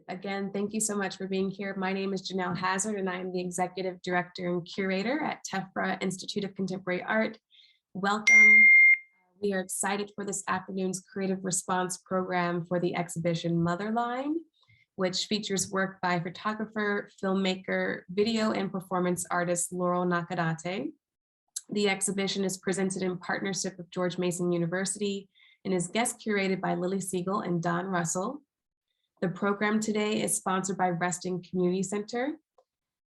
Again, thank you so much for being here. My name is Janelle Hazard, and I am the Executive Director and Curator at Tephra Institute of Contemporary Art. Welcome. We are excited for this afternoon's creative response program for the exhibition Motherline, which features work by photographer, filmmaker, video and performance artist Laurel Nakadate. The exhibition is presented in partnership with George Mason University and is guest curated by Lily Siegel and Don Russell. The program today is sponsored by Reston Community Center.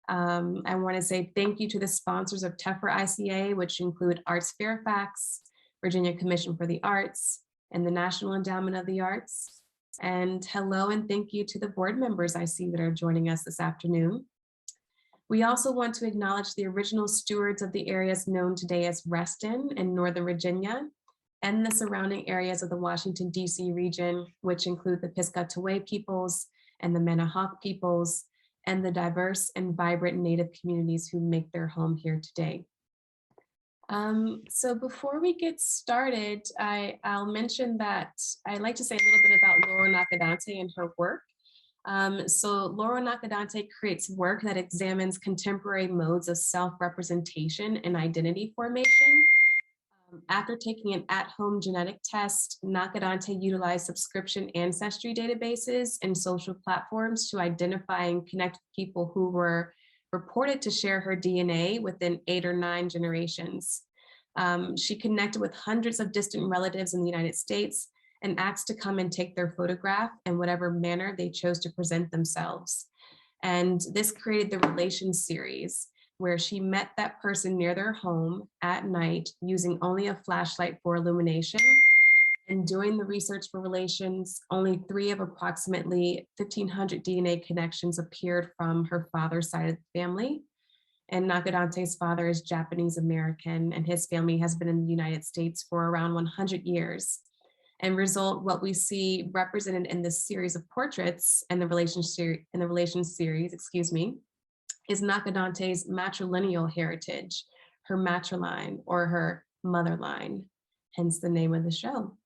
I want to say thank you to the sponsors of Tephra ICA, which include Arts Fairfax, Virginia Commission for the Arts, and the National Endowment of the Arts. And hello and thank you to the board members I see that are joining us this afternoon. We also want to acknowledge the original stewards of the areas known today as Reston and Northern Virginia, and the surrounding areas of the Washington, D.C. region, which include the Piscataway peoples and the Manahawk peoples, and the diverse and vibrant Native communities who make their home here today. So before we get started, I'll mention that I'd like to say a little bit about Laurel Nakadate and her work. So Laurel Nakadate creates work that examines contemporary modes of self-representation and identity formation. After taking an at-home genetic test, Nakadate utilized subscription ancestry databases and social platforms to identify and connect people who were reported to share her DNA within 8 or 9 generations. She connected with hundreds of distant relatives in the United States and asked to come and take their photograph in whatever manner they chose to present themselves. And this created the Relations series, where she met that person near their home at night using only a flashlight for illumination. And doing the research for Relations, only 3 of approximately 1,500 DNA connections appeared from her father's side of the family. And Nakadate's father is Japanese American, and his family has been in the United States for around 100 years. And what we see represented in this series of portraits and the Relations series, is Nakadate's matrilineal heritage, her matriline or her motherline, hence the name of the show.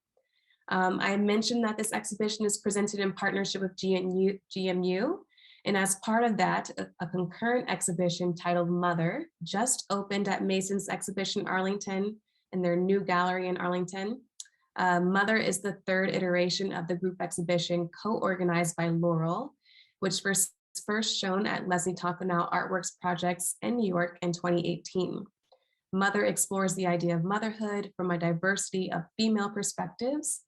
I mentioned that this exhibition is presented in partnership with GMU, and as part of that, a concurrent exhibition titled Mother just opened at Mason's Exhibition Arlington in their new gallery in Arlington. Mother is the 3rd iteration of the group exhibition co-organized by Laurel, which was first shown at Leslie Tonkonow Artworks Projects in New York in 2018. Mother explores the idea of motherhood from a diversity of female perspectives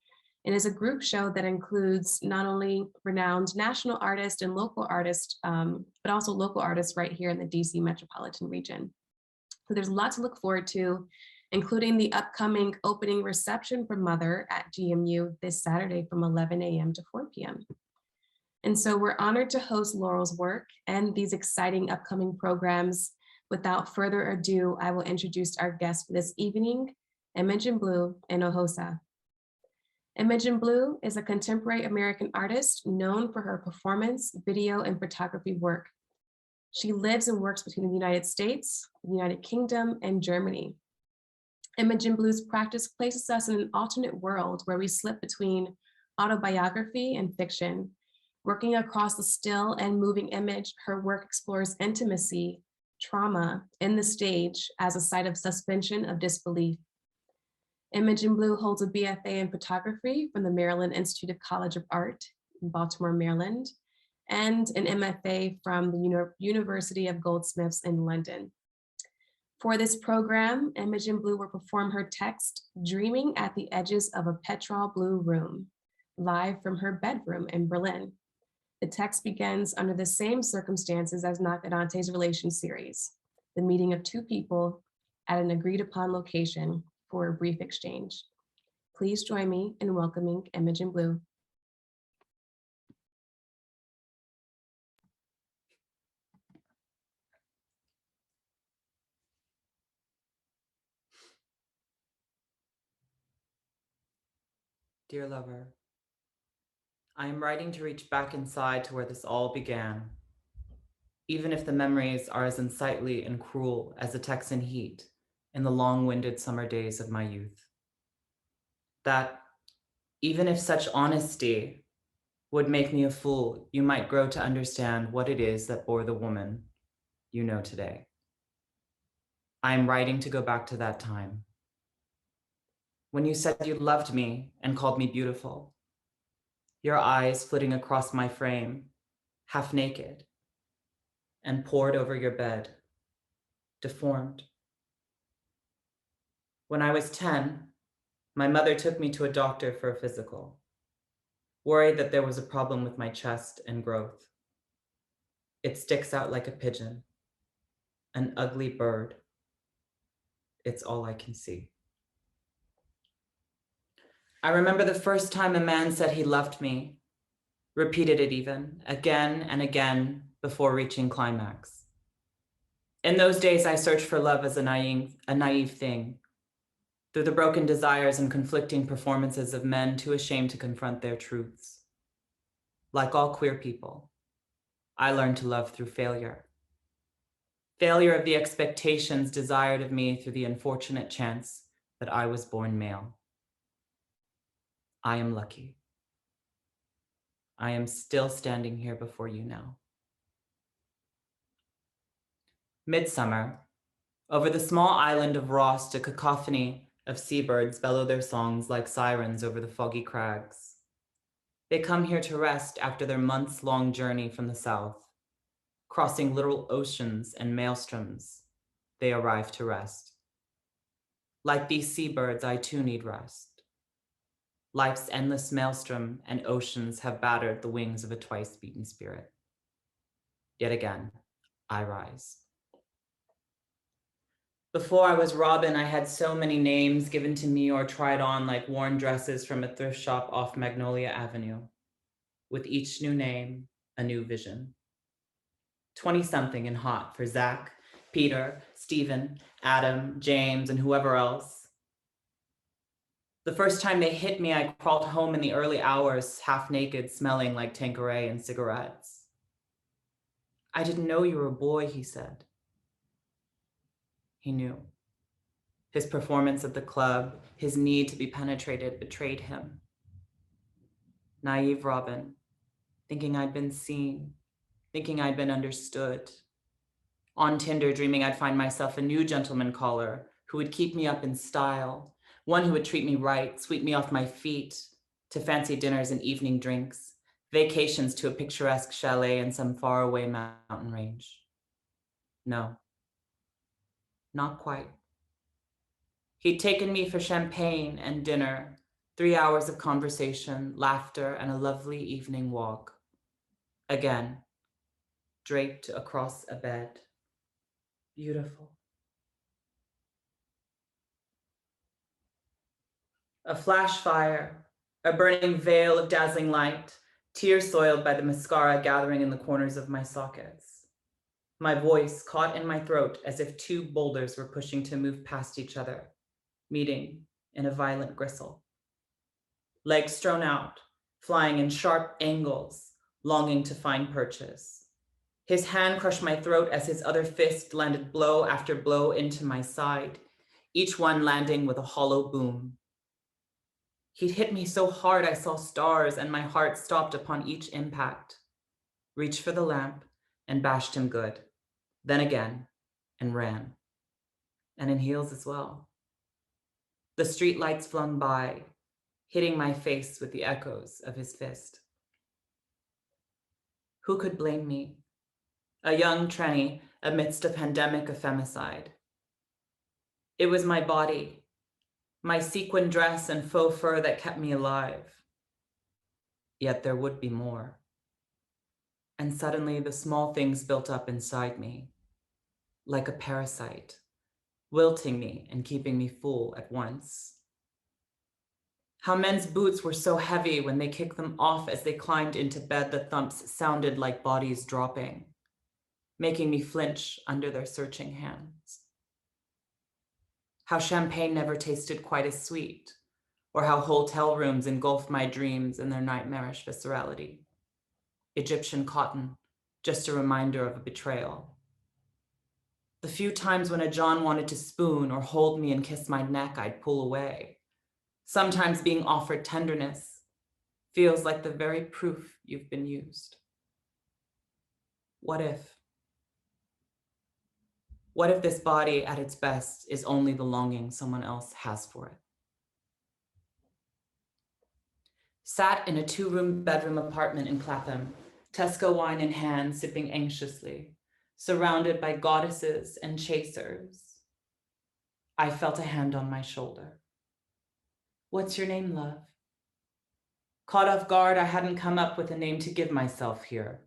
and is a group show that includes not only renowned national artists and local artists, but also local artists right here in the DC metropolitan region. So there's a lot to look forward to, including the upcoming opening reception for Mother at GMU this Saturday from 11 a.m. to 4 p.m. And so we're honored to host Laurel's work and these exciting upcoming programs. Without further ado, I will introduce our guest for this evening, Imogen-Blue Hinojosa. Imogen-Blue is a contemporary American artist known for her performance, video, and photography work. She lives and works between the United States, the United Kingdom, and Germany. Imogen-Blue's practice places us in an alternate world where we slip between autobiography and fiction. Working across the still and moving image, her work explores intimacy, trauma, in the stage as a site of suspension of disbelief. Imogen-Blue holds a BFA in photography from the Maryland Institute of College of Art in Baltimore, Maryland, and an MFA from the University of Goldsmiths in London. For this program, Imogen-Blue will perform her text, Dreaming at the Edges of a Petrol Blue Room, live from her bedroom in Berlin. The text begins under the same circumstances as Nakadate's Relations series, the meeting of 2 people at an agreed upon location for a brief exchange. Please join me in welcoming Imogen-Blue. Dear lover, I am writing to reach back inside to where this all began, even if the memories are as unsightly and cruel as the Texan heat in the long-winded summer days of my youth. That even if such honesty would make me a fool, you might grow to understand what it is that bore the woman you know today. I am writing to go back to that time. When you said you loved me and called me beautiful, your eyes flitting across my frame, half naked, and poured over your bed, deformed. When I was 10, my mother took me to a doctor for a physical, worried that there was a problem with my chest and growth. It sticks out like a pigeon, an ugly bird. It's all I can see. I remember the first time a man said he loved me, repeated it even, again and again before reaching climax. In those days, I searched for love as a naive thing, through the broken desires and conflicting performances of men too ashamed to confront their truths. Like all queer people, I learned to love through failure. Failure of the expectations desired of me through the unfortunate chance that I was born male. I am lucky. I am still standing here before you now. Midsummer, over the small island of Rost, a cacophony of seabirds bellow their songs like sirens over the foggy crags. They come here to rest after their months-long journey from the south. Crossing little oceans and maelstroms, they arrive to rest. Like these seabirds, I too need rest. Life's endless maelstrom and oceans have battered the wings of a twice-beaten spirit. Yet again, I rise. Before I was Robin, I had so many names given to me or tried on like worn dresses from a thrift shop off Magnolia Avenue. With each new name, a new vision. 20-something and hot for Zach, Peter, Stephen, Adam, James, and whoever else. The first time they hit me, I crawled home in the early hours, half naked, smelling like Tanqueray and cigarettes. I didn't know you were a boy, he said. He knew. His performance at the club, his need to be penetrated betrayed him. Naive Robin, thinking I'd been seen, thinking I'd been understood. On Tinder, dreaming I'd find myself a new gentleman caller who would keep me up in style, one who would treat me right, sweep me off my feet, to fancy dinners and evening drinks, vacations to a picturesque chalet in some faraway mountain range. No, not quite. He'd taken me for champagne and dinner, 3 hours of conversation, laughter, and a lovely evening walk. Again, draped across a bed. Beautiful. A flash fire, a burning veil of dazzling light, tears soiled by the mascara gathering in the corners of my sockets. My voice caught in my throat as if two boulders were pushing to move past each other, meeting in a violent gristle. Legs strewn out, flying in sharp angles, longing to find purchase. His hand crushed my throat as his other fist landed blow after blow into my side, each one landing with a hollow boom. He'd hit me so hard I saw stars and my heart stopped upon each impact. Reached for the lamp and bashed him good, then again, and ran. And in heels as well. The street lights flung by, hitting my face with the echoes of his fist. Who could blame me? A young tranny amidst a pandemic of femicide. It was my body, my sequin dress and faux fur that kept me alive. Yet there would be more. And suddenly the small things built up inside me, like a parasite, wilting me and keeping me full at once. How men's boots were so heavy when they kicked them off as they climbed into bed, the thumps sounded like bodies dropping, making me flinch under their searching hands. How champagne never tasted quite as sweet, or how hotel rooms engulfed my dreams in their nightmarish viscerality. Egyptian cotton, just a reminder of a betrayal. The few times when a John wanted to spoon or hold me and kiss my neck, I'd pull away. Sometimes being offered tenderness, feels like the very proof you've been used. What if? What if this body at its best is only the longing someone else has for it? Sat in a 2-room bedroom apartment in Clapham, Tesco wine in hand, sipping anxiously, surrounded by goddesses and chasers. I felt a hand on my shoulder. What's your name, love? Caught off guard, I hadn't come up with a name to give myself here.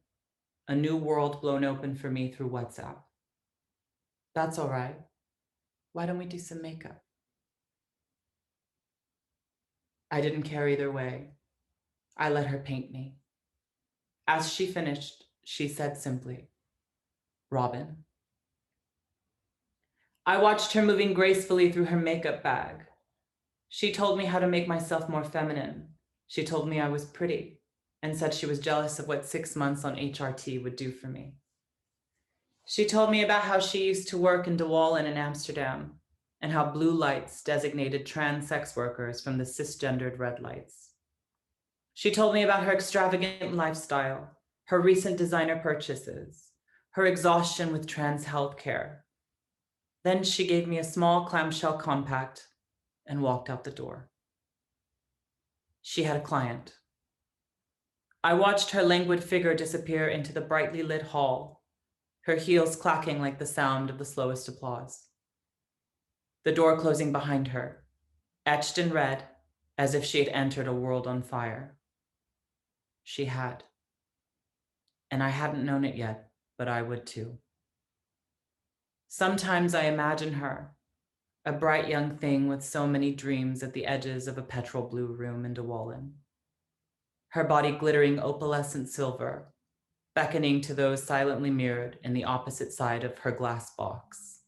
A new world blown open for me through WhatsApp. That's all right. Why don't we do some makeup? I didn't care either way. I let her paint me. As she finished, she said simply, Robin. I watched her moving gracefully through her makeup bag. She told me how to make myself more feminine. She told me I was pretty and said she was jealous of what 6 months on HRT would do for me. She told me about how she used to work in De Wallen in Amsterdam and how blue lights designated trans sex workers from the cisgendered red lights. She told me about her extravagant lifestyle, her recent designer purchases, her exhaustion with trans healthcare. Then she gave me a small clamshell compact and walked out the door. She had a client. I watched her languid figure disappear into the brightly lit hall, her heels clacking like the sound of the slowest applause. The door closing behind her, etched in red, as if she had entered a world on fire. She had. And I hadn't known it yet, but I would too. Sometimes I imagine her, a bright young thing with so many dreams at the edges of a petrol blue room in De Wallen. Her body glittering opalescent silver, beckoning to those silently mirrored in the opposite side of her glass box.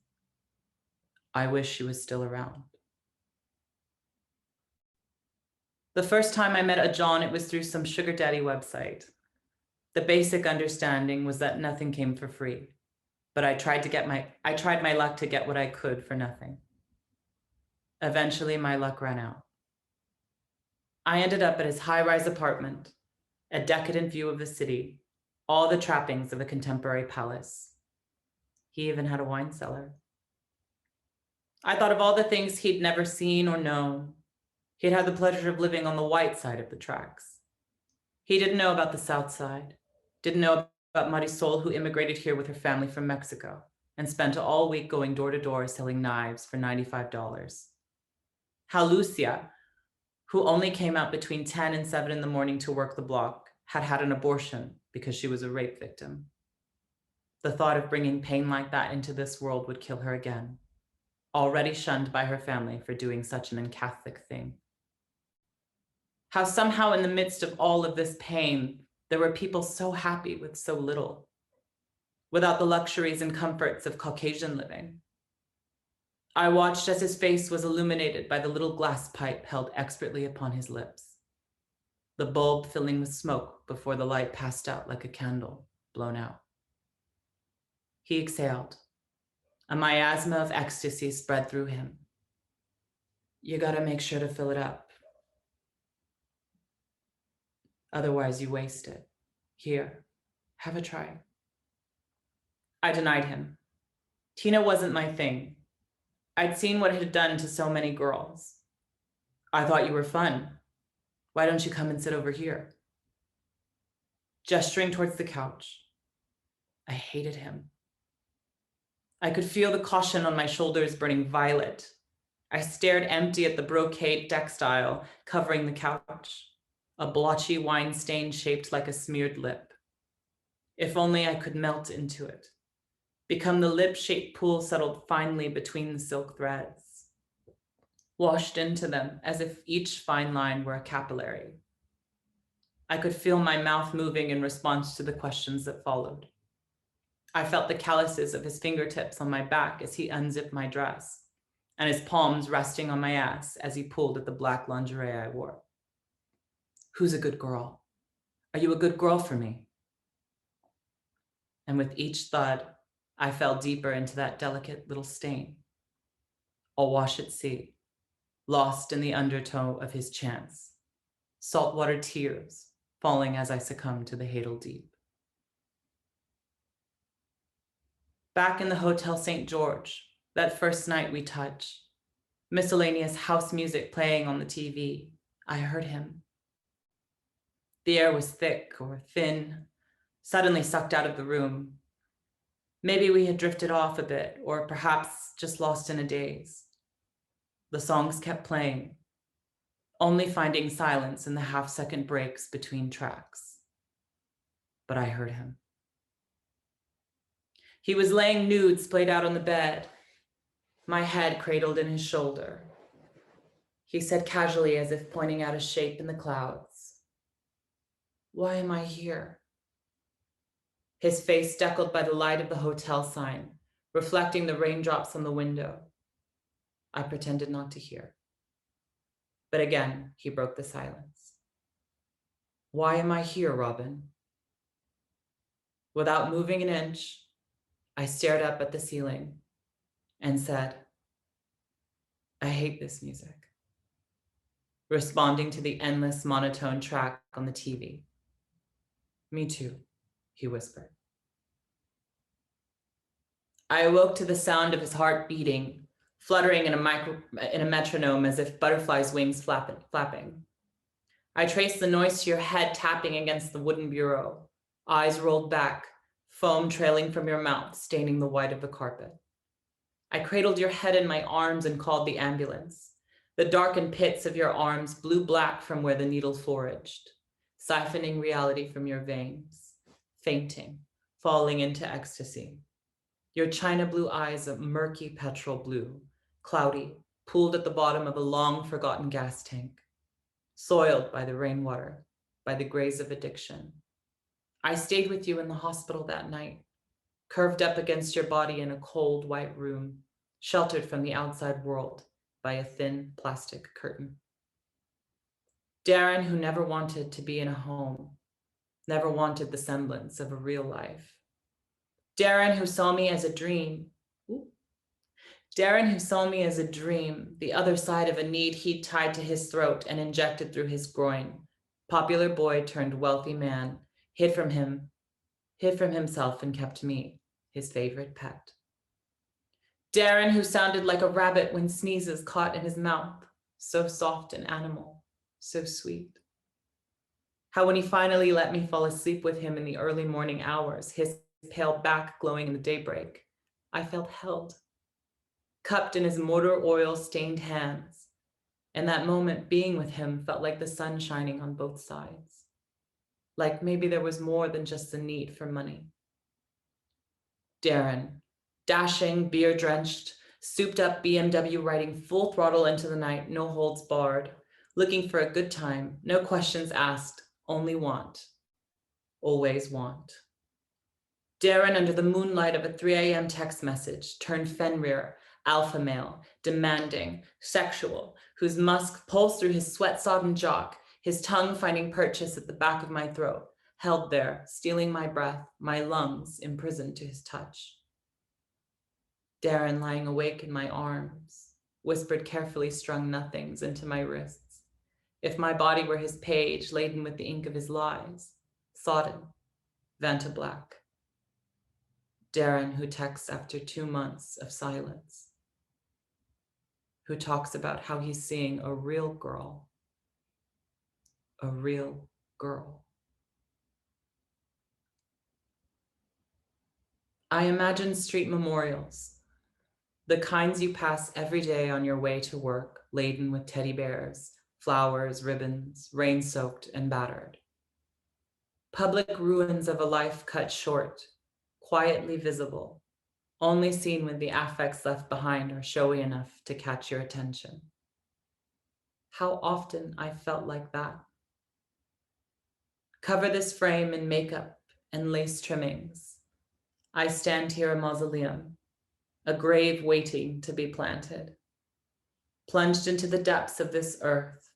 I wish she was still around. The first time I met a John, it was through some sugar daddy website. The basic understanding was that nothing came for free, but I tried my luck to get what I could for nothing. Eventually, my luck ran out. I ended up at his high-rise apartment, a decadent view of the city, all the trappings of a contemporary palace. He even had a wine cellar. I thought of all the things he'd never seen or known. He'd had the pleasure of living on the white side of the tracks. He didn't know about the south side, didn't know about Marisol, who immigrated here with her family from Mexico and spent all week going door to door selling knives for $95. How Lucia, who only came out between 10 and 7 in the morning to work the block, had had an abortion because she was a rape victim. The thought of bringing pain like that into this world would kill her again, already shunned by her family for doing such an un-Catholic thing. How somehow in the midst of all of this pain, there were people so happy with so little, without the luxuries and comforts of Caucasian living. I watched as his face was illuminated by the little glass pipe held expertly upon his lips, the bulb filling with smoke before the light passed out like a candle blown out. He exhaled. A miasma of ecstasy spread through him. You gotta make sure to fill it up. Otherwise you waste it. Here, have a try. I denied him. Tina wasn't my thing. I'd seen what it had done to so many girls. I thought you were fun. Why don't you come and sit over here? Gesturing towards the couch. I hated him. I could feel the caution on my shoulders burning violet. I stared empty at the brocade textile covering the couch, a blotchy wine stain shaped like a smeared lip. If only I could melt into it, become the lip-shaped pool settled finely between the silk threads, washed into them as if each fine line were a capillary. I could feel my mouth moving in response to the questions that followed. I felt the calluses of his fingertips on my back as he unzipped my dress, and his palms resting on my ass as he pulled at the black lingerie I wore. Who's a good girl? Are you a good girl for me? And with each thud, I fell deeper into that delicate little stain, awash at sea, lost in the undertow of his chants. saltwater tears falling as I succumb to the Hadal deep. Back in the Hotel St. George, that first night we touched, miscellaneous house music playing on the TV, I heard him. The air was thick or thin, suddenly sucked out of the room. Maybe we had drifted off a bit, or perhaps just lost in a daze. The songs kept playing, only finding silence in the half-second breaks between tracks. But I heard him. He was laying nude splayed out on the bed, my head cradled in his shoulder. He said casually, as if pointing out a shape in the clouds, "Why am I here?" His face deckled by the light of the hotel sign, reflecting the raindrops on the window. I pretended not to hear. But again, he broke the silence. "Why am I here, Robin?" Without moving an inch, I stared up at the ceiling and said, "I hate this music," responding to the endless monotone track on the TV. "Me too," he whispered. I awoke to the sound of his heart beating, fluttering in a metronome as if butterflies' wings flapping. I traced the noise to your head tapping against the wooden bureau, eyes rolled back, foam trailing from your mouth, staining the white of the carpet. I cradled your head in my arms and called the ambulance. The darkened pits of your arms blue black from where the needle foraged, siphoning reality from your veins, fainting, falling into ecstasy. Your china blue eyes a murky petrol blue, cloudy, pooled at the bottom of a long forgotten gas tank, soiled by the rainwater, by the grays of addiction. I stayed with you in the hospital that night, curved up against your body in a cold white room, sheltered from the outside world by a thin plastic curtain. Darren, who never wanted to be in a home, never wanted the semblance of a real life. Darren, who saw me as a dream. Darren, who saw me as a dream, the other side of a need he'd tied to his throat and injected through his groin. Popular boy turned wealthy man, hid from himself and kept me, his favorite pet. Darren, who sounded like a rabbit when sneezes caught in his mouth, so soft and animal, so sweet. How when he finally let me fall asleep with him in the early morning hours, his pale back glowing in the daybreak, I felt held, cupped in his motor oil stained hands. And that moment being with him felt like the sun shining on both sides. Like maybe there was more than just the need for money. Darren, dashing, beer-drenched, souped-up BMW riding full throttle into the night, no holds barred, looking for a good time, no questions asked, only want, always want. Darren, under the moonlight of a 3 a.m. text message, turned Fenrir, alpha male, demanding, sexual, whose musk pulsed through his sweat-sodden jock, his tongue finding purchase at the back of my throat, held there, stealing my breath, my lungs imprisoned to his touch. Darren, lying awake in my arms, whispered carefully strung nothings into my wrists. If my body were his page, laden with the ink of his lies, sodden, Vanta black. Darren, who texts after 2 months of silence, who talks about how he's seeing a real girl. A real girl. I imagine street memorials, the kinds you pass every day on your way to work, laden with teddy bears, flowers, ribbons, rain-soaked and battered. Public ruins of a life cut short, quietly visible, only seen when the affects left behind are showy enough to catch your attention. How often I felt like that. Cover this frame in makeup and lace trimmings. I stand here a mausoleum, a grave waiting to be planted, plunged into the depths of this earth,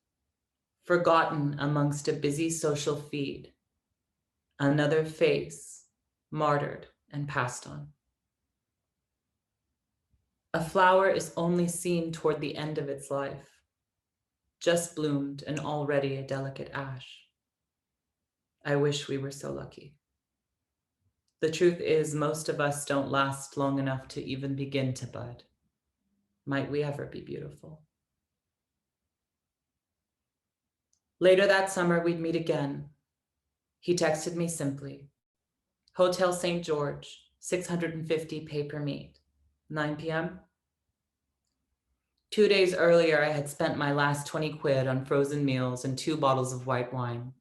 forgotten amongst a busy social feed, another face, martyred and passed on. A flower is only seen toward the end of its life, just bloomed and already a delicate ash. I wish we were so lucky. The truth is, most of us don't last long enough to even begin to bud. Might we ever be beautiful? Later that summer, we'd meet again. He texted me simply, Hotel St. George, 650 pay per meet, 9 p.m. 2 days earlier, I had spent my last 20 quid on frozen meals and 2 bottles of white wine.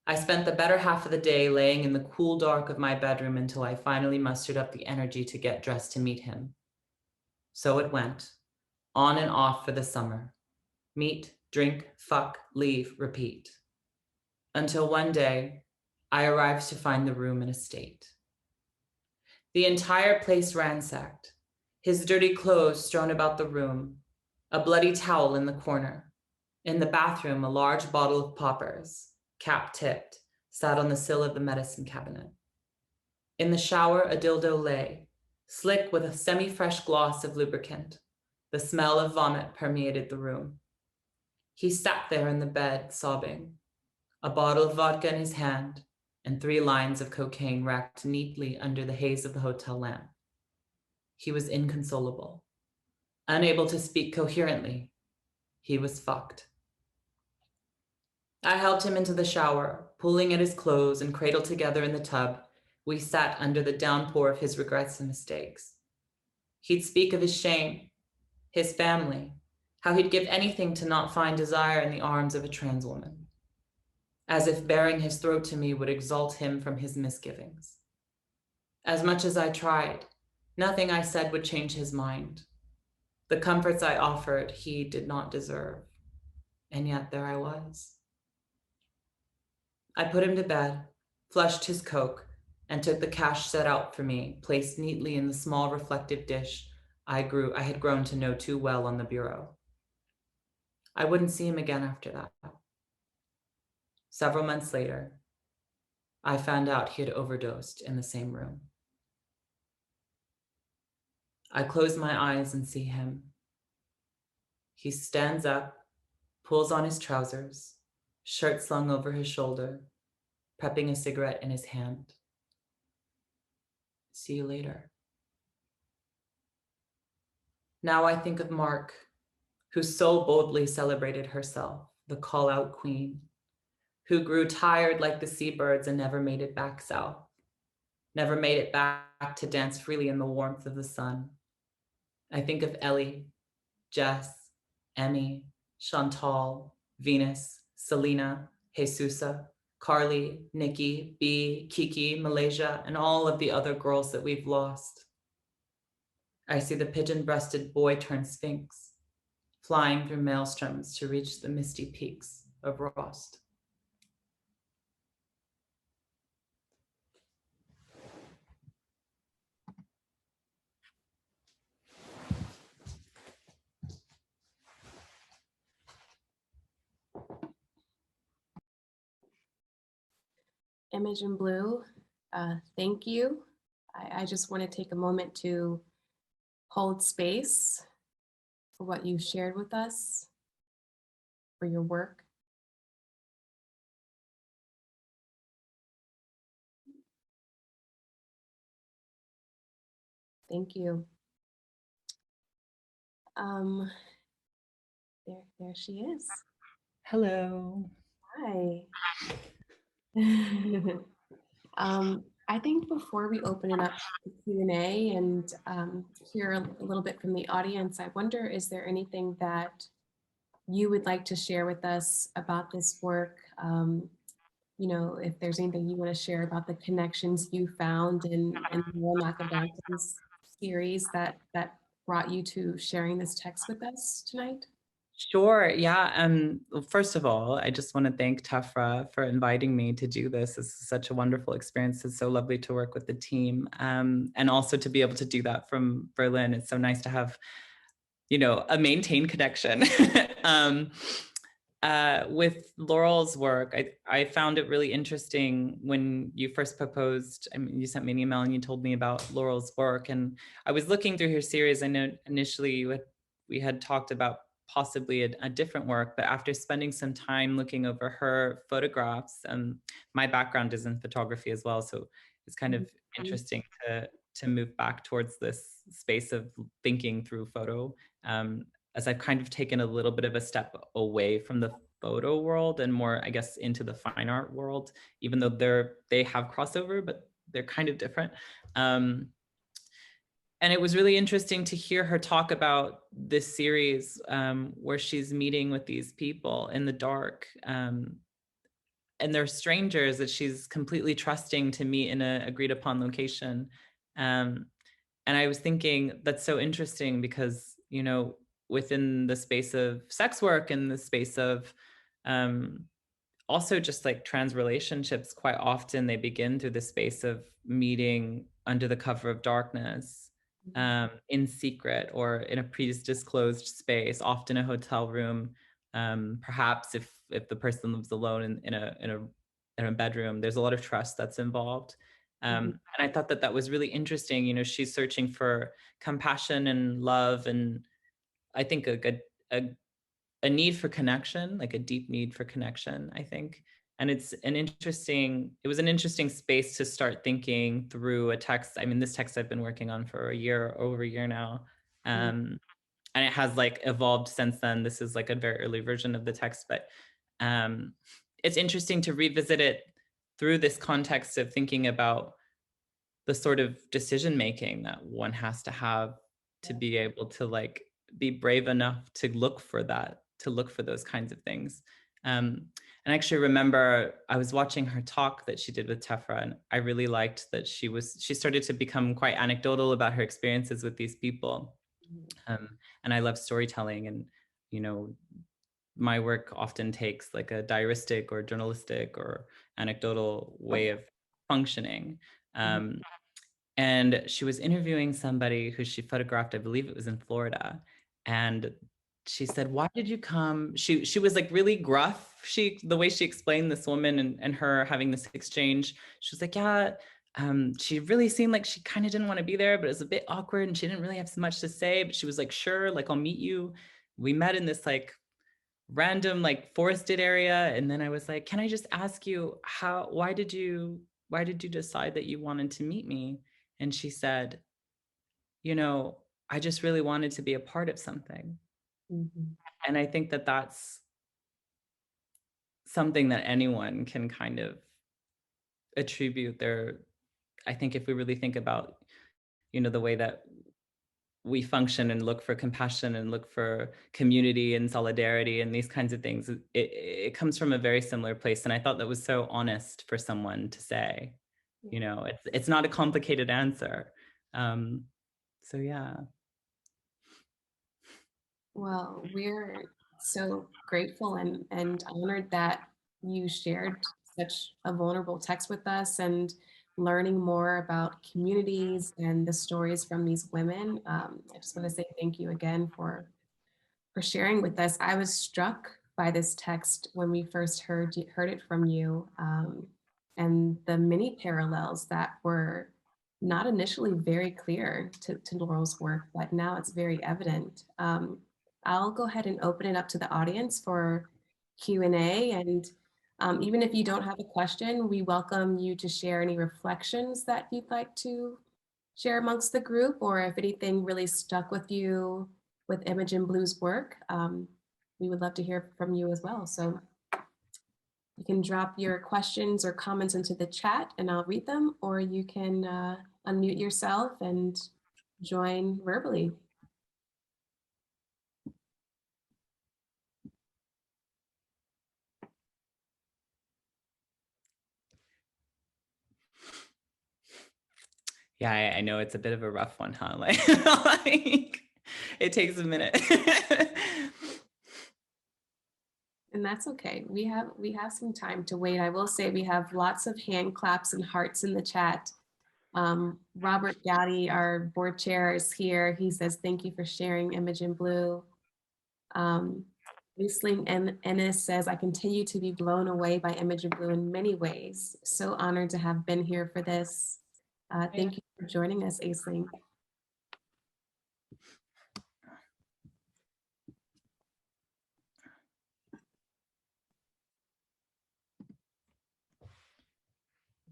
I spent the better half of the day laying in the cool dark of my bedroom until I finally mustered up the energy to get dressed to meet him. So it went, on and off for the summer. Meet, drink, fuck, leave, repeat. Until one day, I arrived to find the room in a state. The entire place ransacked, his dirty clothes strewn about the room, a bloody towel in the corner. In the bathroom, a large bottle of poppers, cap tipped, sat on the sill of the medicine cabinet. In the shower, a dildo lay, slick with a semi-fresh gloss of lubricant. The smell of vomit permeated the room. He sat there in the bed, sobbing, a bottle of vodka in his hand, and 3 lines of cocaine racked neatly under the haze of the hotel lamp. He was inconsolable, unable to speak coherently. He was fucked. I helped him into the shower, pulling at his clothes and cradled together in the tub. We sat under the downpour of his regrets and mistakes. He'd speak of his shame, his family, how he'd give anything to not find desire in the arms of a trans woman, as if baring his throat to me would exalt him from his misgivings. As much as I tried, nothing I said would change his mind. The comforts I offered, he did not deserve. And yet there I was. I put him to bed, flushed his coke, and took the cash set out for me, placed neatly in the small reflective dish I had grown to know too well on the bureau. I wouldn't see him again after that. Several months later, I found out he had overdosed in the same room. I close my eyes and see him. He stands up, pulls on his trousers, shirt slung over his shoulder, prepping a cigarette in his hand. See you later. Now I think of Mark, who so boldly celebrated herself, the call-out queen, who grew tired like the seabirds and never made it back south, never made it back to dance freely in the warmth of the sun. I think of Ellie, Jess, Emmy, Chantal, Venus, Selena, Jesusa, Carly, Nikki, B, Kiki, Malaysia, and all of the other girls that we've lost. I see the pigeon-breasted boy turned sphinx, flying through maelstroms to reach the misty peaks of Rost. Imogen-Blue, thank you. I just want to take a moment to hold space for what you shared with us, for your work. Thank you. There she is. Hello. Hi. I think before we open it up to Q&A and hear a little bit from the audience, I wonder, is there anything that you would like to share with us about this work? You know, if there's anything you want to share about the connections you found in Laurel Nakadate's series that brought you to sharing this text with us tonight? Sure. Yeah. Well, first of all, I just want to thank Tephra for inviting me to do this. This is such a wonderful experience. It's so lovely to work with the team, and also to be able to do that from Berlin. It's so nice to have, you know, a maintained connection. With Laurel's work, I found it really interesting when you first proposed. I mean, you sent me an email and you told me about Laurel's work, and I was looking through her series. I know initially we had talked about possibly a different work, but after spending some time looking over her photographs, my background is in photography as well, so it's kind of interesting to move back towards this space of thinking through photo, as I've kind of taken a little bit of a step away from the photo world and more, I guess, into the fine art world, even though they have crossover, but they're kind of different. And it was really interesting to hear her talk about this series where she's meeting with these people in the dark. And they're strangers that she's completely trusting to meet in an agreed upon location. And I was thinking that's so interesting because, you know, within the space of sex work and the space of also just like trans relationships, quite often they begin through the space of meeting under the cover of darkness, in secret or in a pre-disclosed space, often a hotel room, perhaps if the person lives alone in a bedroom. There's a lot of trust that's involved. And I thought that that was really interesting. You know, she's searching for compassion and love, and I think a need for connection, like a deep need for connection, I think. And it was an interesting space to start thinking through a text. I mean, this text I've been working on for over a year now. And it has like evolved since then. This is like a very early version of the text, but it's interesting to revisit it through this context of thinking about the sort of decision making that one has to have to be able to like be brave enough to look for that, to look for those kinds of things. And I actually remember I was watching her talk that she did with Tephra, and I really liked that she started to become quite anecdotal about her experiences with these people. And I love storytelling, and, you know, my work often takes like a diaristic or journalistic or anecdotal way of functioning. And she was interviewing somebody who she photographed, I believe it was in Florida. And she said, "Why did you come?" She was like really gruff. The way she explained this woman and her having this exchange, she was like, "Yeah, she really seemed like she kind of didn't want to be there, but it was a bit awkward and she didn't really have so much to say, but she was like, sure, like I'll meet you." We met in this like random like forested area, and then I was like, "Can I just ask you why did you decide that you wanted to meet me?" And she said, "You know, I just really wanted to be a part of something." And I think that that's something that anyone can kind of attribute their, I think if we really think about, you know, the way that we function and look for compassion and look for community and solidarity and these kinds of things, it comes from a very similar place. And I thought that was so honest for someone to say. You know, it's not a complicated answer. So yeah. Well, we're so grateful and honored that you shared such a vulnerable text with us and learning more about communities and the stories from these women. I just want to say thank you again for sharing with us. I was struck by this text when we first heard it from you, and the many parallels that were not initially very clear to Laurel's work, but now it's very evident. I'll go ahead and open it up to the audience for Q&A, and even if you don't have a question, we welcome you to share any reflections that you'd like to share amongst the group, or if anything really stuck with you with Imogen-Blue's work, we would love to hear from you as well. So you can drop your questions or comments into the chat and I'll read them, or you can unmute yourself and join verbally. Yeah, I know it's a bit of a rough one, huh? Like, like it takes a minute. And that's okay. We have some time to wait. I will say we have lots of hand claps and hearts in the chat. Robert Gowdy, our board chair, is here. He says, "Thank you for sharing, Imogen-Blue." Aisling Ennis says, "I continue to be blown away by Imogen-Blue in many ways. So honored to have been here for this." Thank you for joining us, Aisling.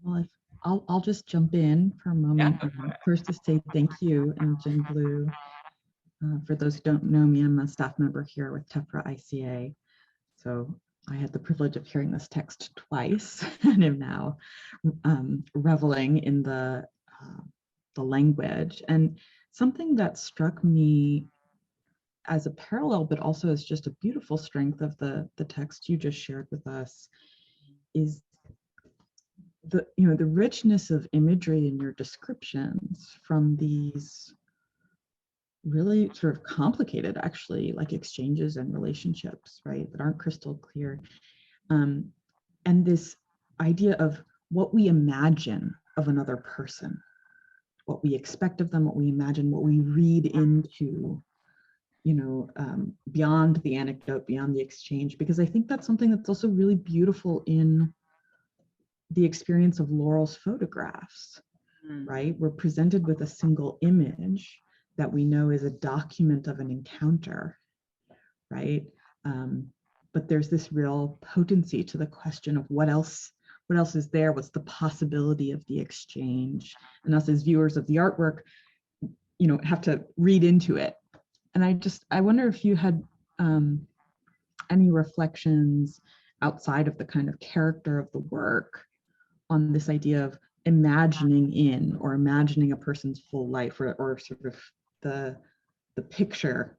Well, if I'll just jump in for a Yeah. moment. First to say thank you, Imogen-Blue. For those who don't know me, I'm a staff member here with Tephra ICA. So I had the privilege of hearing this text twice and am now reveling in the language. And something that struck me as a parallel, but also as just a beautiful strength of the text you just shared with us, is the richness of imagery in your descriptions from these really sort of complicated, actually, like exchanges and relationships, right, that aren't crystal clear. And this idea of what we imagine of another person, what we expect of them, what we imagine, what we read into, beyond the anecdote, beyond the exchange, because I think that's something that's also really beautiful in the experience of Laurel's photographs, right? We're presented with a single image that we know is a document of an encounter, right? But there's this real potency to the question of what else is there? What's the possibility of the exchange? And us as viewers of the artwork, have to read into it. And I wonder if you had any reflections outside of the kind of character of the work on this idea of imagining in or imagining a person's full life, or sort of the picture,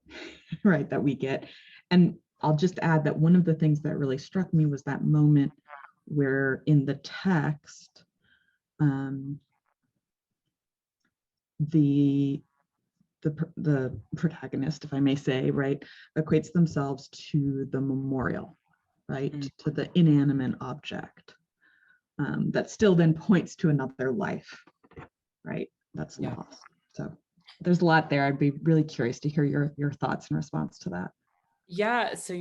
right, that we get. And I'll just add that one of the things that really struck me was that moment where in the text, the protagonist, if I may say, right, equates themselves to the memorial, right, to the inanimate object, that still then points to another life, right, that's lost. So there's a lot there. I'd be really curious to hear your thoughts in response to that. Yeah, so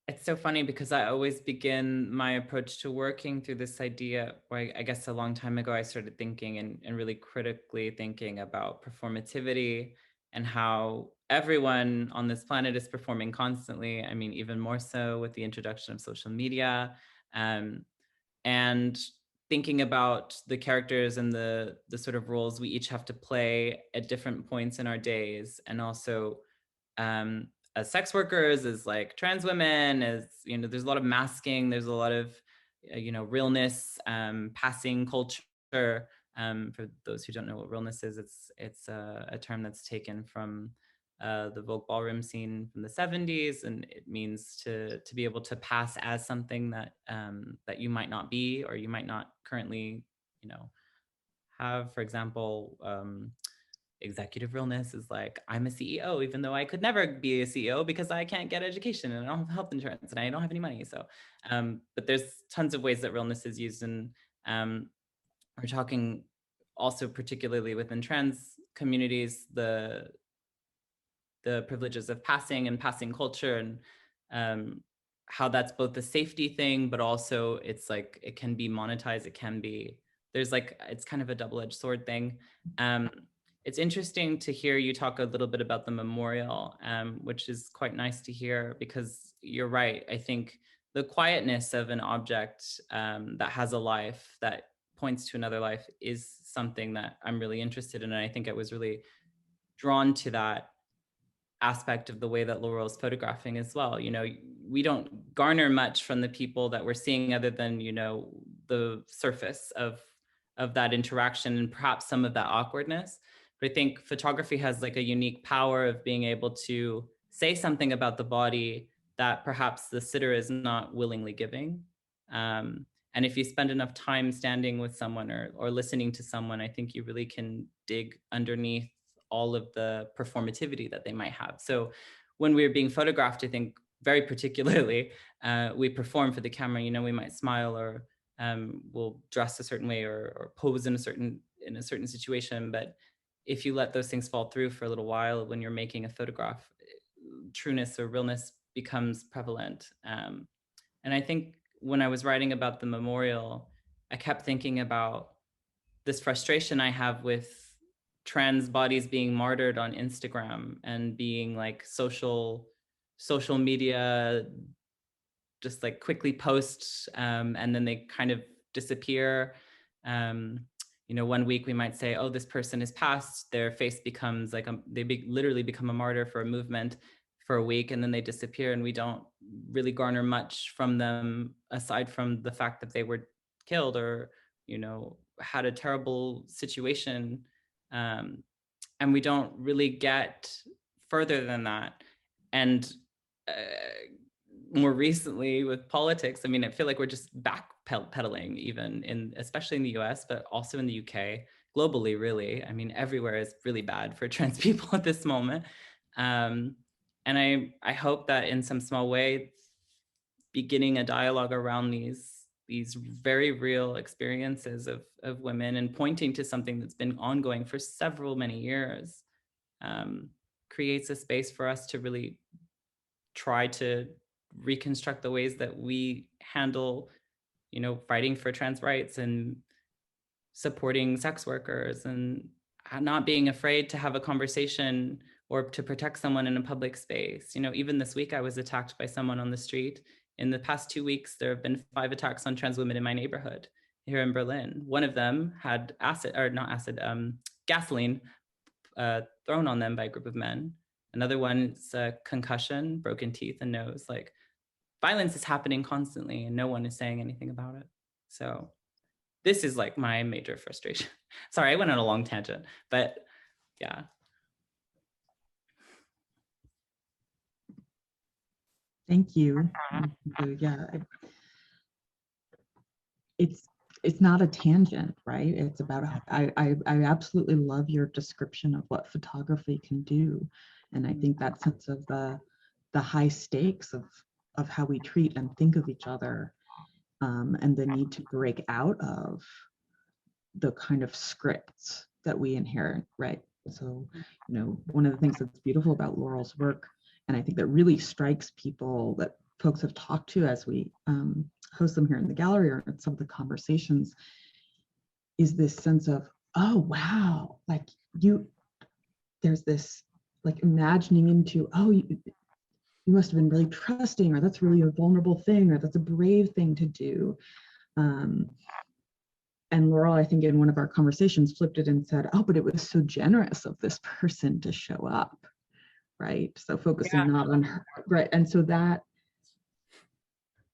it's so funny because I always begin my approach to working through this idea, where I guess a long time ago I started thinking and really critically thinking about performativity and how everyone on this planet is performing constantly. I mean, even more so with the introduction of social media, and thinking about the characters and the sort of roles we each have to play at different points in our days, and also as sex workers, as like trans women, as there's a lot of masking, there's a lot of realness, passing culture. For those who don't know what realness is, it's a term that's taken from the Vogue ballroom scene from the 70s, and it means to be able to pass as something that that you might not be, or you might not currently have. For example, executive realness is like, I'm a CEO, even though I could never be a CEO because I can't get education and I don't have health insurance and I don't have any money. So, but there's tons of ways that realness is used. And we're talking also particularly within trans communities, the privileges of passing and passing culture, and how that's both a safety thing, but also it's like, it can be monetized. It can be, there's like, it's kind of a double-edged sword thing. It's interesting to hear you talk a little bit about the memorial, which is quite nice to hear, because you're right. I think the quietness of an object that has a life, that points to another life, is something that I'm really interested in. And I think I was really drawn to that aspect of the way that Laurel's photographing as well. We don't garner much from the people that we're seeing, other than, the surface of that interaction and perhaps some of that awkwardness. But I think photography has like a unique power of being able to say something about the body that perhaps the sitter is not willingly giving. And if you spend enough time standing with someone, or listening to someone, I think you really can dig underneath all of the performativity that they might have. So when we're being photographed, I think very particularly, we perform for the camera. We might smile, or we'll dress a certain way, or pose in a certain situation. But if you let those things fall through for a little while, when you're making a photograph, trueness or realness becomes prevalent. And I think when I was writing about the memorial, I kept thinking about this frustration I have with trans bodies being martyred on Instagram, and being like social media just like quickly post, and then they kind of disappear. You know, one week we might say, oh, this person is passed, their face becomes like, literally become a martyr for a movement for a week, and then they disappear, and we don't really garner much from them aside from the fact that they were killed or, you know, had a terrible situation. And we don't really get further than that. And more recently with politics, I mean, I feel like we're just backpedaling, even especially in the US, but also in the UK, globally, really. I mean, everywhere is really bad for trans people at this moment. And I hope that in some small way, beginning a dialogue around these very real experiences of women and pointing to something that's been ongoing for many years, creates a space for us to really try to reconstruct the ways that we handle, you know, fighting for trans rights and supporting sex workers and not being afraid to have a conversation or to protect someone in a public space. You know, even this week I was attacked by someone on the street. In the past 2 weeks, there have been 5 attacks on trans women in my neighborhood here in Berlin. One of them had gasoline thrown on them by a group of men. Another one is a concussion, broken teeth and nose. Like, violence is happening constantly and no one is saying anything about it. So this is like my major frustration. Sorry, I went on a long tangent, but yeah. Thank you. Yeah, it's not a tangent, right? It's about, I absolutely love your description of what photography can do. And I think that sense of the high stakes of how we treat and think of each other, and the need to break out of the kind of scripts that we inherit, right? So, you know, one of the things that's beautiful about Laurel's work, and I think that really strikes people that folks have talked to as we host them here in the gallery or in some of the conversations, is this sense of, oh, wow, like there's this like imagining into, oh, you must have been really trusting, or that's really a vulnerable thing, or that's a brave thing to do. And Laurel, I think in one of our conversations, flipped it and said, oh, but it was so generous of this person to show up, right? So focusing not on her, right? And so that,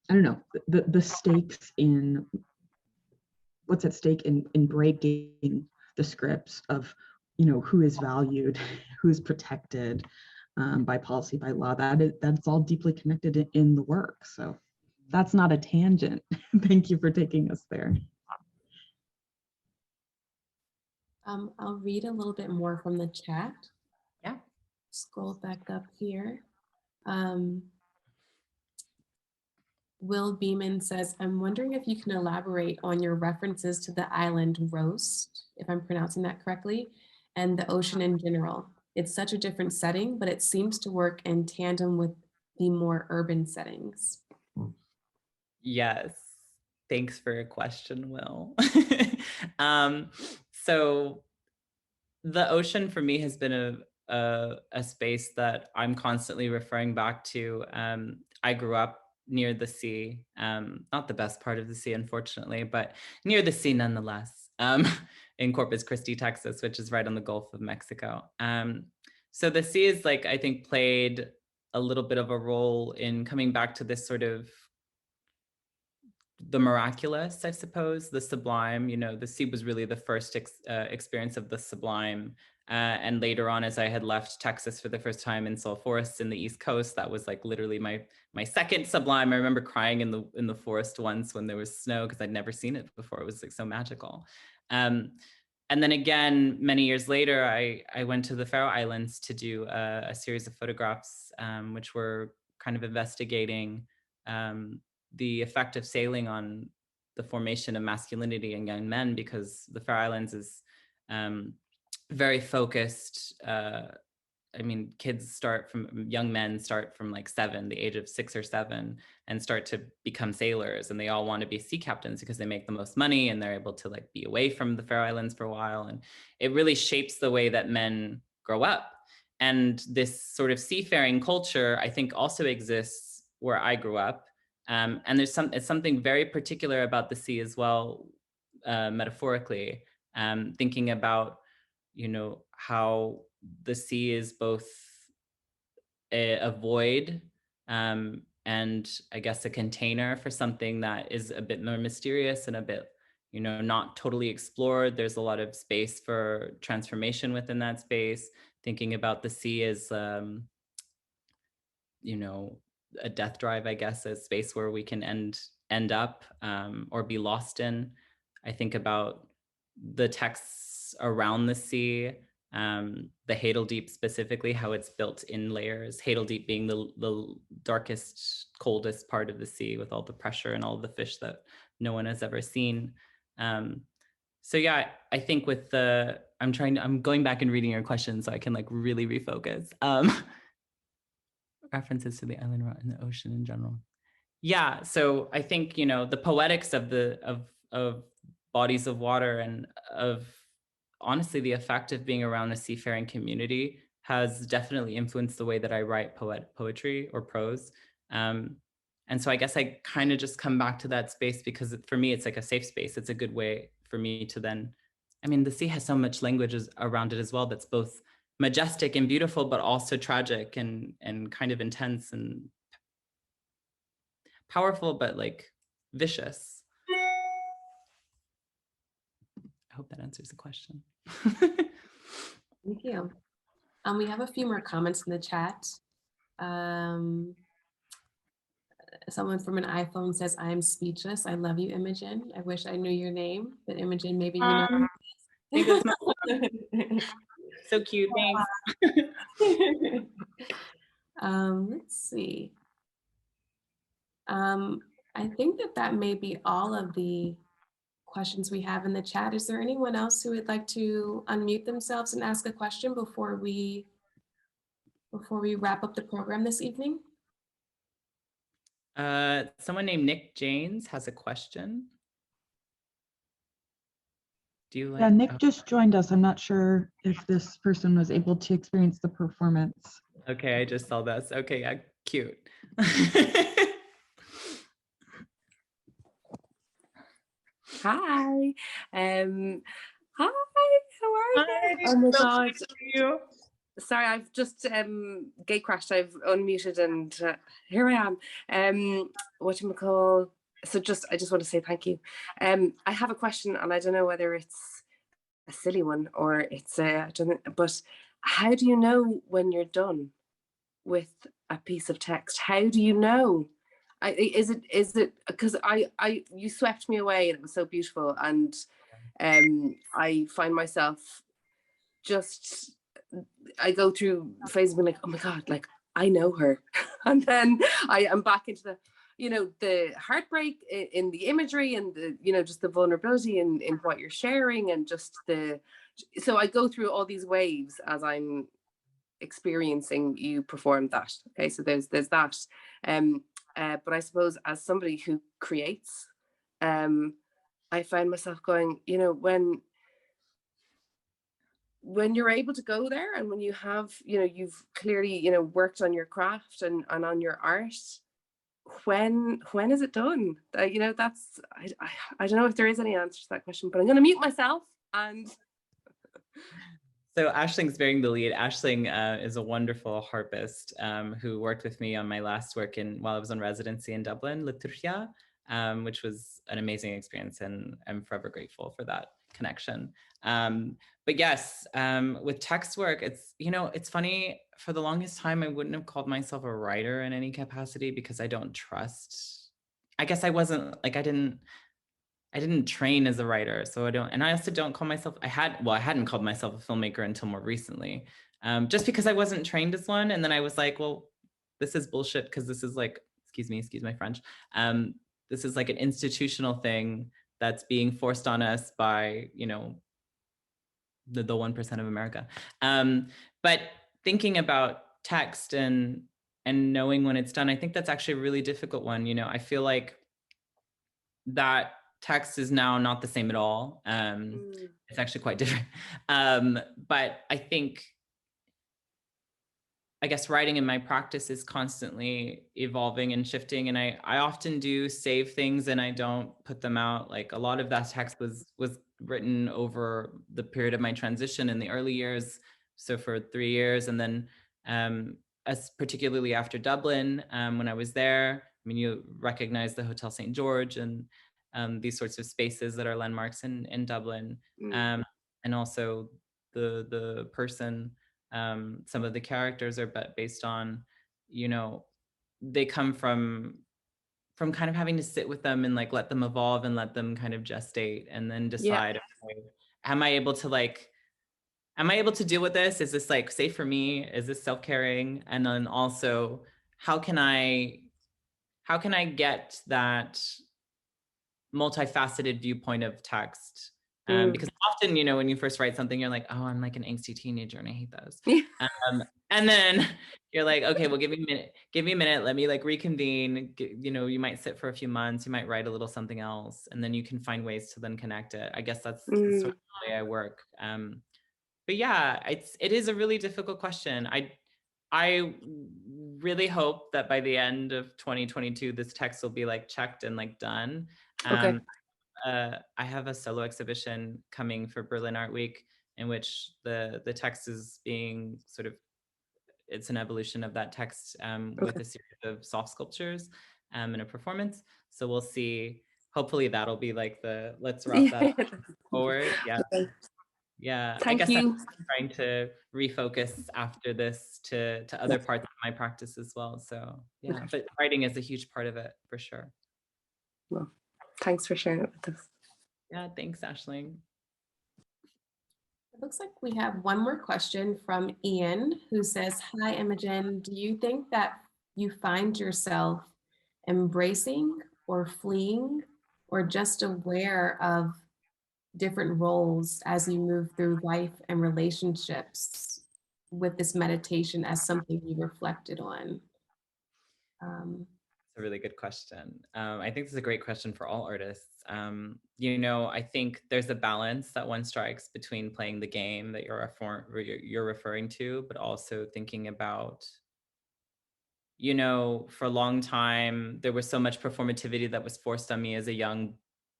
I don't know, the stakes in, what's at stake in breaking the scripts of, you know, who is valued, who is protected by policy, by law, that's all deeply connected in the work. So that's not a tangent. Thank you for taking us there. I'll read a little bit more from the chat. Yeah. Scroll back up here. Will Beeman says, I'm wondering if you can elaborate on your references to the island roast, if I'm pronouncing that correctly, and the ocean in general. It's such a different setting, but it seems to work in tandem with the more urban settings. Yes. Thanks for your question, Will. So the ocean for me has been a space that I'm constantly referring back to. I grew up near the sea, not the best part of the sea, unfortunately, but near the sea nonetheless, in Corpus Christi, Texas, which is right on the Gulf of Mexico. So the sea is like, I think, played a little bit of a role in coming back to this sort of the miraculous, I suppose, the sublime. You know, the sea was really the first experience of the sublime. And later on, as I had left Texas for the first time and saw forests in the East Coast, that was like literally my second sublime. I remember crying in the forest once when there was snow because I'd never seen it before. It was like so magical. And then again, many years later, I went to the Faroe Islands to do a series of photographs, which were kind of investigating the effect of sailing on the formation of masculinity in young men, because the Faroe Islands is very focused. I mean, young men start from like the age of 6 or 7, and start to become sailors, and they all want to be sea captains because they make the most money and they're able to like be away from the Faroe Islands for a while. And it really shapes the way that men grow up. And this sort of seafaring culture, I think, also exists where I grew up. And it's something very particular about the sea as well, metaphorically, thinking about, how the sea is both a void, and I guess a container for something that is a bit more mysterious and a bit, not totally explored. There's a lot of space for transformation within that space. Thinking about the sea as, a death drive, I guess, a space where we can end up, or be lost in. I think about the texts around the sea, the Hadal Deep specifically, how it's built in layers. Hadal Deep being the darkest, coldest part of the sea, with all the pressure and all the fish that no one has ever seen. So yeah, I think with I'm going back and reading your question so I can like really refocus. References to the island and the ocean in general. Yeah, so I think, the poetics of of bodies of water, and of honestly the effect of being around a seafaring community, has definitely influenced the way that I write poetry or prose. And so I guess I kind of just come back to that space because for me, it's like a safe space. It's a good way for me to then, the sea has so much language around it as well that's both majestic and beautiful, but also tragic and kind of intense and powerful, but like vicious. I hope that answers the question. Thank you. We have a few more comments in the chat. Someone from an iPhone says, "I'm speechless. I love you, Imogen. I wish I knew your name, but Imogen, maybe you know." So cute, thanks. Let's see. I think that may be all of the questions we have in the chat. Is there anyone else who would like to unmute themselves and ask a question before we wrap up the program this evening? Someone named Nick Janes has a question. Do you like? Yeah, Nick just joined us. I'm not sure if this person was able to experience the performance. Okay, I just saw this. Okay, yeah, cute. Hi. Hi, how are you? Hi, Oh my so God. nice to meet you. Sorry, I've just gate crashed. I've unmuted and here I am. Whatchamacall? So I just want to say thank you. I have a question and I don't know whether it's a silly one or it's I don't know, but how do you know when you're done with a piece of text? How do you know? Is it because you swept me away and it was so beautiful, and I find myself I go through phases of being like, oh my God, like I know her. And then I am back into the heartbreak in the imagery and just the vulnerability in what you're sharing, and so I go through all these waves as I'm experiencing you perform that. Okay, so there's that. But I suppose as somebody who creates, I find myself going, when you're able to go there, and when you have, you've clearly, worked on your craft and on your art, when is it done? That's, I don't know if there is any answer to that question, but I'm going to mute myself. And so Ashling's bearing the lead. Ashling is a wonderful harpist who worked with me on my last work while I was on residency in Dublin, Liturgia, which was an amazing experience, and I'm forever grateful for that connection. But yes, with text work, it's funny, for the longest time, I wouldn't have called myself a writer in any capacity because I don't trust, I guess I wasn't like, I didn't train as a writer, so I also don't call myself, I hadn't called myself a filmmaker until more recently, just because I wasn't trained as one. And then I was like, well, this is bullshit, because this is like, excuse my French, this is like an institutional thing that's being forced on us by, the 1% of America. But thinking about text and knowing when it's done, I think that's actually a really difficult one. I feel like that text is now not the same at all. It's actually quite different. But I think I guess writing in my practice is constantly evolving and shifting. And I often do save things and I don't put them out. Like a lot of that text was written over the period of my transition in the early years. So for 3 years. And then as particularly after Dublin, when I was there, I mean, you recognize the Hotel St. George and these sorts of spaces that are landmarks in Dublin. And also the person, some of the characters are based on, you know, they come from kind of having to sit with them and like let them evolve and let them kind of gestate and then decide, okay, am I able to deal with this? Is this like safe for me? Is this self-caring? And then also, how can I get that multifaceted viewpoint of text? Because often, you know, when you first write something, you're like, oh, I'm like an angsty teenager and I hate those. And then you're like, okay, well, give me a minute. Let me like reconvene. You know, you might sit for a few months, you might write a little something else, and then you can find ways to then connect it. I guess that's sort of the way I work. But yeah, it is a really difficult question. I really hope that by the end of 2022, this text will be like checked and like done. Okay. I have a solo exhibition coming for Berlin Art Week in which the text is being sort of, it's an evolution of that text with a series of soft sculptures and a performance. So we'll see. Hopefully that'll be like let's route that forward. Yeah. Okay. Yeah. Thank I guess you. I'm trying to refocus after this to other parts of my practice as well. So yeah, but writing is a huge part of it for sure. Well, thanks for sharing it with us. Yeah, thanks, Aisling. It looks like we have one more question from Ian, who says, hi, Imogen, do you think that you find yourself embracing or fleeing or just aware of different roles as you move through life and relationships with this meditation as something you reflected on? A really good question. I think this is a great question for all artists. You know, I think there's a balance that one strikes between playing the game that you're referring to, but also thinking about, you know, for a long time, there was so much performativity that was forced on me as a young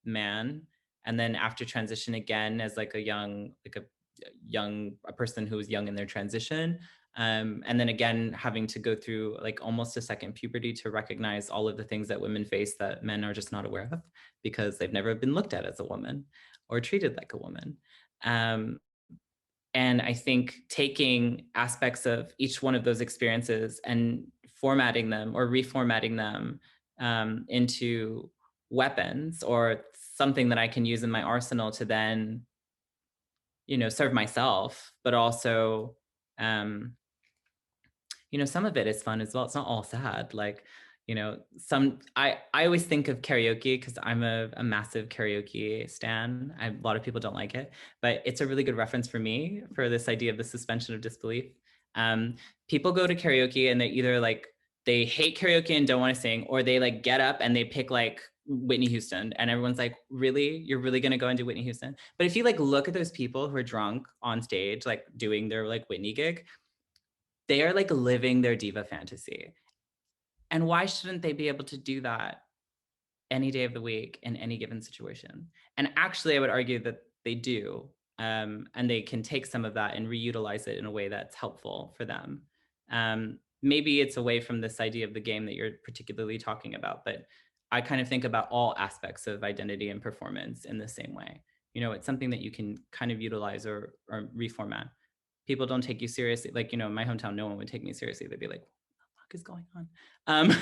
man. And then after transition again, as like a person who was young in their transition, and then again having to go through like almost a second puberty to recognize all of the things that women face that men are just not aware of because they've never been looked at as a woman or treated like a woman. And I think taking aspects of each one of those experiences and formatting them or reformatting them into weapons or something that I can use in my arsenal to then, you know, serve myself, but also, you know, some of it is fun as well. It's not all sad. Like, you know, I always think of karaoke because I'm a massive karaoke stan. A lot of people don't like it, but it's a really good reference for me for this idea of the suspension of disbelief. People go to karaoke and they either like, they hate karaoke and don't want to sing, or they like get up and they pick like Whitney Houston and everyone's like, really? You're really going to go and do Whitney Houston? But if you like look at those people who are drunk on stage, like doing their like Whitney gig, they are like living their diva fantasy. And why shouldn't they be able to do that any day of the week in any given situation? And actually, I would argue that they do. And they can take some of that and reutilize it in a way that's helpful for them. Maybe it's away from this idea of the game that you're particularly talking about, but I kind of think about all aspects of identity and performance in the same way. You know, it's something that you can kind of utilize or reformat. People don't take you seriously. Like, you know, in my hometown, no one would take me seriously. They'd be like, is going on?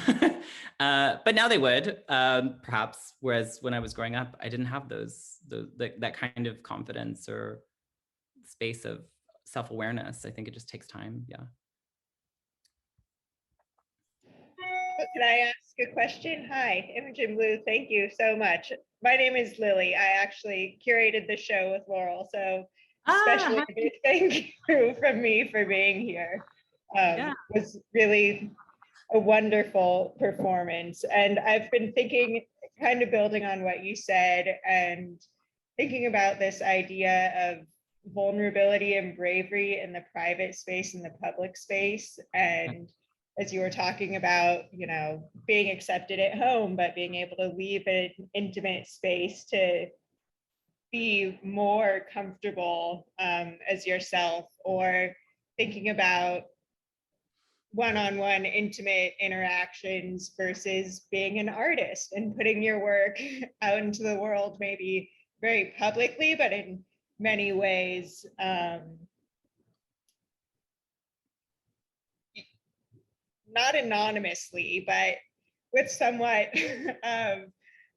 But now they would, perhaps. Whereas when I was growing up, I didn't have that kind of confidence or space of self-awareness. I think it just takes time. Yeah. Can I ask a question? Hi, Imogen-Blue, thank you so much. My name is Lily. I actually curated the show with Laurel, so especially a big thank you from me for being here. It was really a wonderful performance. And I've been thinking, kind of building on what you said and thinking about this idea of vulnerability and bravery in the private space and the public space. And as you were talking about, you know, being accepted at home, but being able to leave an intimate space to be more comfortable as yourself, or thinking about one-on-one intimate interactions versus being an artist and putting your work out into the world, maybe very publicly, but in many ways not anonymously, but with somewhat of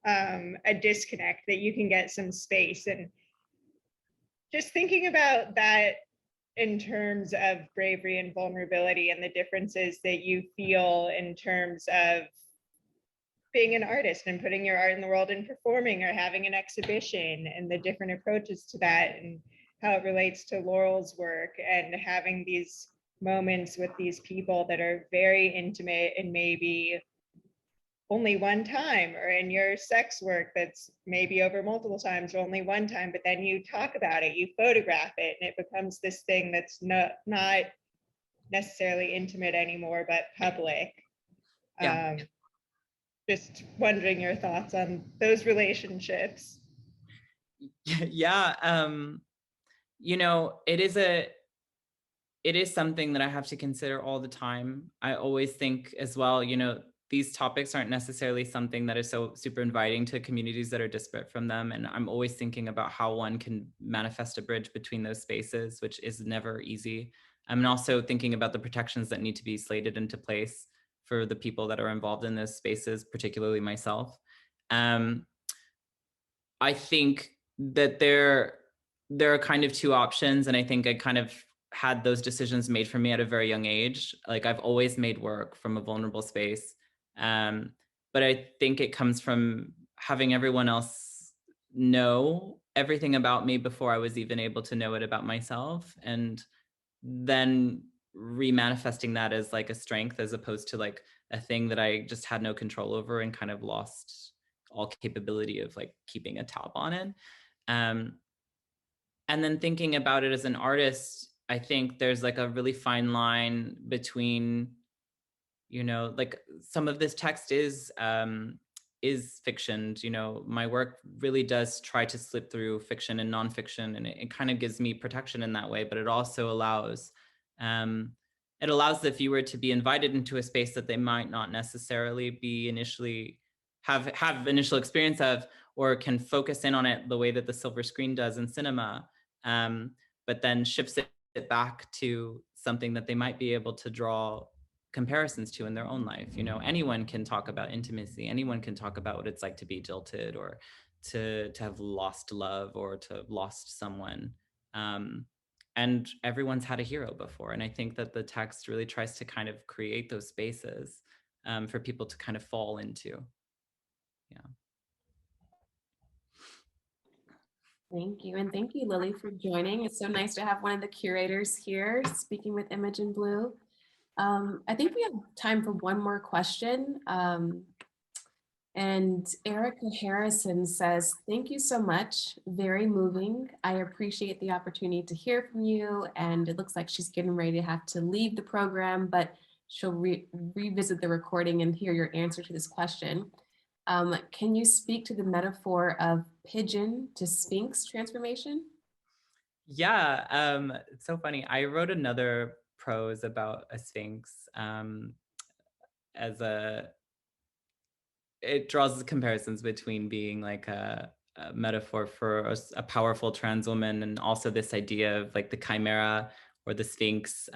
a disconnect, that you can get some space. And just thinking about that in terms of bravery and vulnerability, and the differences that you feel in terms of being an artist and putting your art in the world and performing or having an exhibition, and the different approaches to that, and how it relates to Laurel's work, and having these moments with these people that are very intimate and maybe only one time, or in your sex work that's maybe over multiple times or only one time, but then you talk about it, you photograph it, and it becomes this thing that's not necessarily intimate anymore, but public. Yeah. Just wondering your thoughts on those relationships. Yeah. You know, it is something that I have to consider all the time. I always think as well, you know, these topics aren't necessarily something that is so super inviting to communities that are disparate from them. And I'm always thinking about how one can manifest a bridge between those spaces, which is never easy. I'm also thinking about the protections that need to be slated into place for the people that are involved in those spaces, particularly myself. I think that there are kind of two options, and I think I kind of had those decisions made for me at a very young age. Like, I've always made work from a vulnerable space, but I think it comes from having everyone else know everything about me before I was even able to know it about myself, and then remanifesting that as like a strength, as opposed to like a thing that I just had no control over and kind of lost all capability of like keeping a tab on it. And then thinking about it as an artist, I think there's like a really fine line between, you know, like some of this text is fiction. You know, my work really does try to slip through fiction and nonfiction, and it kind of gives me protection in that way. But it also allows the viewer to be invited into a space that they might not necessarily be initially have initial experience of, or can focus in on it the way that the silver screen does in cinema, but then shifts it back to something that they might be able to draw comparisons to in their own life. You know, anyone can talk about intimacy. Anyone can talk about what it's like to be jilted, or to have lost love, or to have lost someone. And everyone's had a hero before. And I think that the text really tries to kind of create those spaces for people to kind of fall into. Yeah. Thank you. And thank you, Lily, for joining. It's so nice to have one of the curators here speaking with Imogen-Blue. I think we have time for one more question. And Erica Harrison says, thank you so much. Very moving. I appreciate the opportunity to hear from you. And it looks like she's getting ready to have to leave the program, but she'll revisit the recording and hear your answer to this question. Can you speak to the metaphor of pigeon to sphinx transformation? Yeah, it's so funny. I wrote another prose about a sphinx it draws comparisons between being like a metaphor for a powerful trans woman, and also this idea of like the chimera or the sphinx,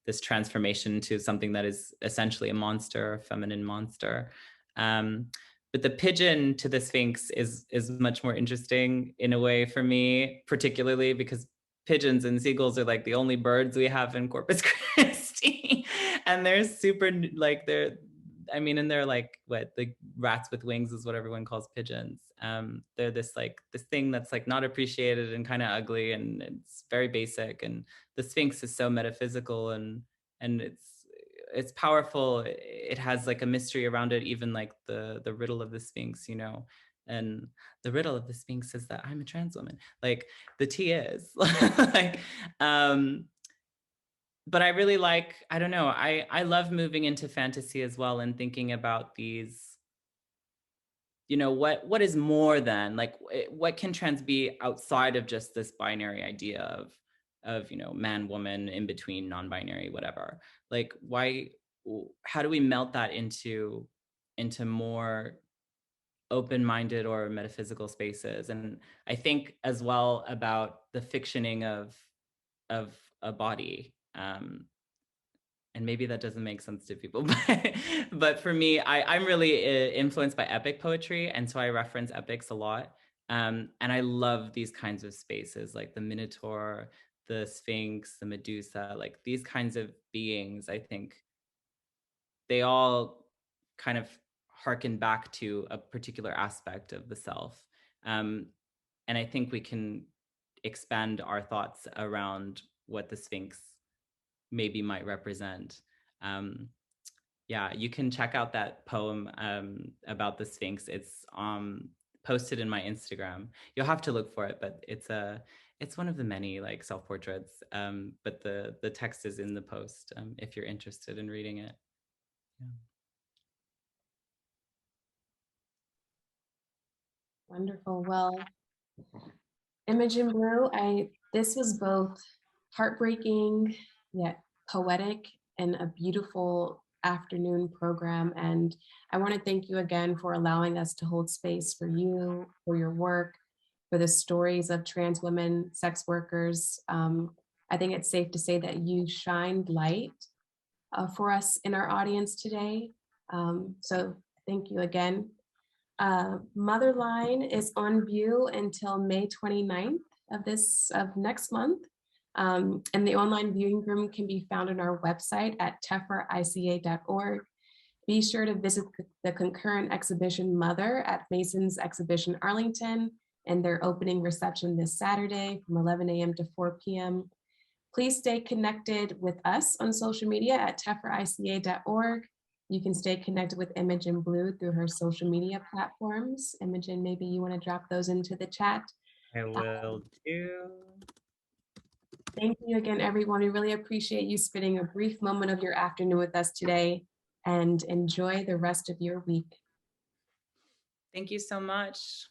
this transformation to something that is essentially a monster, a feminine monster. But the pigeon to the sphinx is much more interesting in a way for me, particularly because pigeons and seagulls are like the only birds we have in Corpus Christi. And they're super, like, and they're like, what, the rats with wings is what everyone calls pigeons. They're this thing that's like not appreciated and kind of ugly, and it's very basic. And the sphinx is so metaphysical, and it's powerful. It has like a mystery around it, even like the riddle of the sphinx, you know. And the riddle of the Sphinx is that I'm a trans woman. Like the tea is like, but I really like, I don't know, I love moving into fantasy as well and thinking about these, you know, what is more than, like, what can trans be outside of just this binary idea of, you know, man, woman, in between, non-binary, whatever. Like, how do we melt that into more open-minded or metaphysical spaces? And I think as well about the fictioning of a body. And maybe that doesn't make sense to people, but for me, I'm really influenced by epic poetry. And so I reference epics a lot. And I love these kinds of spaces, like the Minotaur, the Sphinx, the Medusa, like these kinds of beings. I think they all kind of harken back to a particular aspect of the self. And I think we can expand our thoughts around what the Sphinx maybe might represent. Yeah, you can check out that poem about the Sphinx. It's posted in my Instagram. You'll have to look for it, but it's one of the many like self-portraits. But the text is in the post if you're interested in reading it. Yeah. Wonderful. Well, Imogen-Blue, this was both heartbreaking yet poetic and a beautiful afternoon program. And I want to thank you again for allowing us to hold space for you, for your work, for the stories of trans women, sex workers. I think it's safe to say that you shined light for us in our audience today. So thank you again. Motherline is on view until May 29th of next month. And the online viewing room can be found on our website at tephra.ica.org. Be sure to visit the concurrent exhibition Mother at Mason's Exhibition Arlington and their opening reception this Saturday from 11 a.m. to 4 p.m. Please stay connected with us on social media at tephra.ica.org. You can stay connected with Imogen-Blue through her social media platforms. Imogen, maybe you want to drop those into the chat. I will do. Thank you again, everyone. We really appreciate you spending a brief moment of your afternoon with us today, and enjoy the rest of your week. Thank you so much.